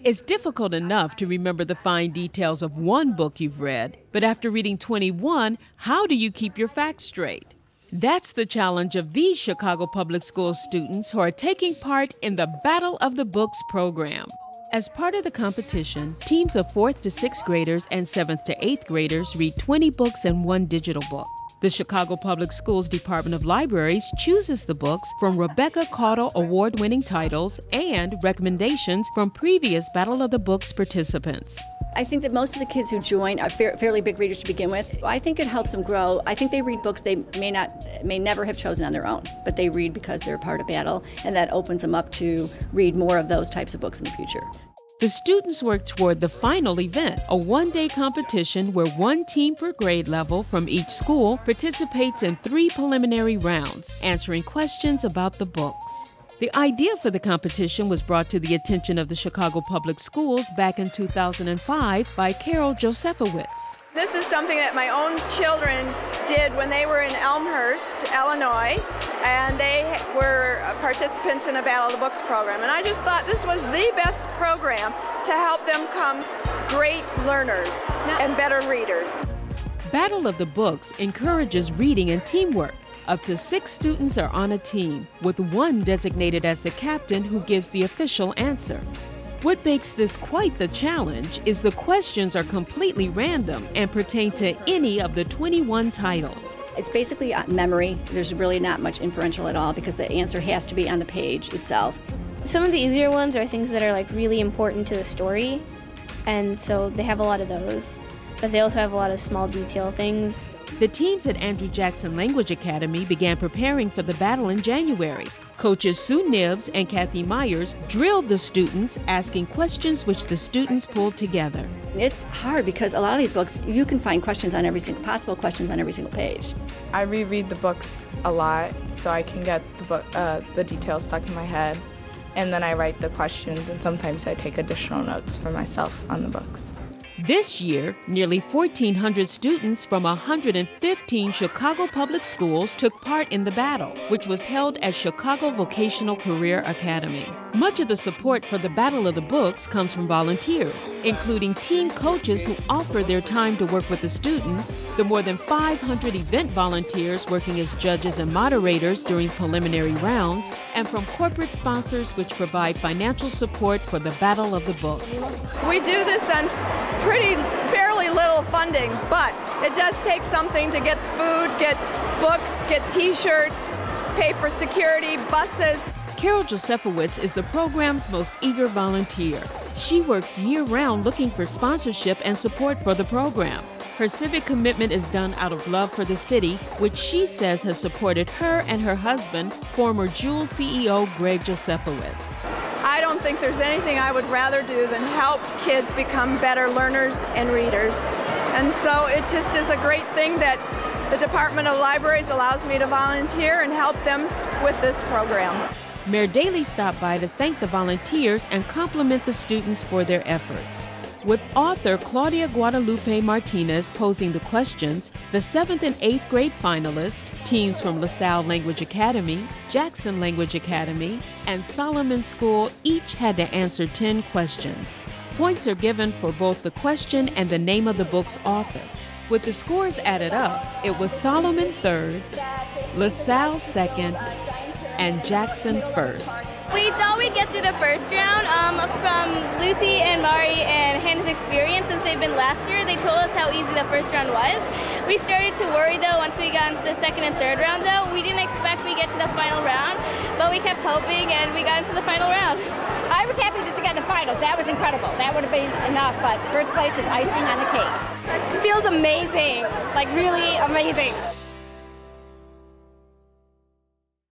It's difficult enough to remember the fine details of one book you've read, but after reading 21, how do you keep your facts straight? That's the challenge of these Chicago Public Schools students who are taking part in the Battle of the Books program. As part of the competition, teams of 4th to 6th graders and 7th to 8th graders read 20 books and one digital book. The Chicago Public Schools Department of Libraries chooses the books from Rebecca Caudle award-winning titles and recommendations from previous Battle of the Books participants. I think that most of the kids who join are fairly big readers to begin with. I think it helps them grow. I think they read books they may never have chosen on their own, but they read because they're part of Battle, and that opens them up to read more of those types of books in the future. The students work toward the final event, a one-day competition where one team per grade level from each school participates in 3 preliminary rounds, answering questions about the books. The idea for the competition was brought to the attention of the Chicago Public Schools back in 2005 by Carol Josefowitz. This is something that my own children did when they were in Elmhurst, Illinois, and they were participants in a Battle of the Books program. And I just thought this was the best program to help them become great learners and better readers. Battle of the Books encourages reading and teamwork. Up to 6 students are on a team, with one designated as the captain who gives the official answer. What makes this quite the challenge is the questions are completely random and pertain to any of the 21 titles. It's basically memory. There's really not much inferential at all because the answer has to be on the page itself. Some of the easier ones are things that are really important to the story, and so they have a lot of those. But they also have a lot of small detail things. The teams at Andrew Jackson Language Academy began preparing for the battle in January. Coaches Sue Nibbs and Kathy Myers drilled the students, asking questions which the students pulled together. It's hard because a lot of these books, you can find questions on possible questions on every single page. I reread the books a lot so I can get the details stuck in my head, and then I write the questions, and sometimes I take additional notes for myself on the books. This year, nearly 1,400 students from 115 Chicago public schools took part in the battle, which was held at Chicago Vocational Career Academy. Much of the support for the Battle of the Books comes from volunteers, including team coaches who offer their time to work with the students, the more than 500 event volunteers working as judges and moderators during preliminary rounds, and from corporate sponsors which provide financial support for the Battle of the Books. We do this on fairly little funding, but it does take something to get food, get books, get t-shirts, pay for security, buses. Carol Josefowitz is the program's most eager volunteer. She works year-round looking for sponsorship and support for the program. Her civic commitment is done out of love for the city, which she says has supported her and her husband, former Juul CEO Greg Josefowitz. I don't think there's anything I would rather do than help kids become better learners and readers. And so it just is a great thing that the Department of Libraries allows me to volunteer and help them with this program. Mayor Daley stopped by to thank the volunteers and compliment the students for their efforts. With author Claudia Guadalupe Martinez posing the questions, the 7th and 8th grade finalists, teams from LaSalle Language Academy, Jackson Language Academy, and Solomon School each had to answer 10 questions. Points are given for both the question and the name of the book's author. With the scores added up, it was Solomon 3rd, LaSalle 2nd, and Jackson 1st. We thought we'd get through the first round from Lucy and Mari and Hannah's experience since they've been last year. They told us how easy the first round was. We started to worry though once we got into the 2nd and 3rd round though. We didn't expect we'd get to the final round, but we kept hoping and we got into the final round. I was happy just to get in the finals. That was incredible. That would have been enough, but first place is icing on the cake. It feels amazing, really amazing.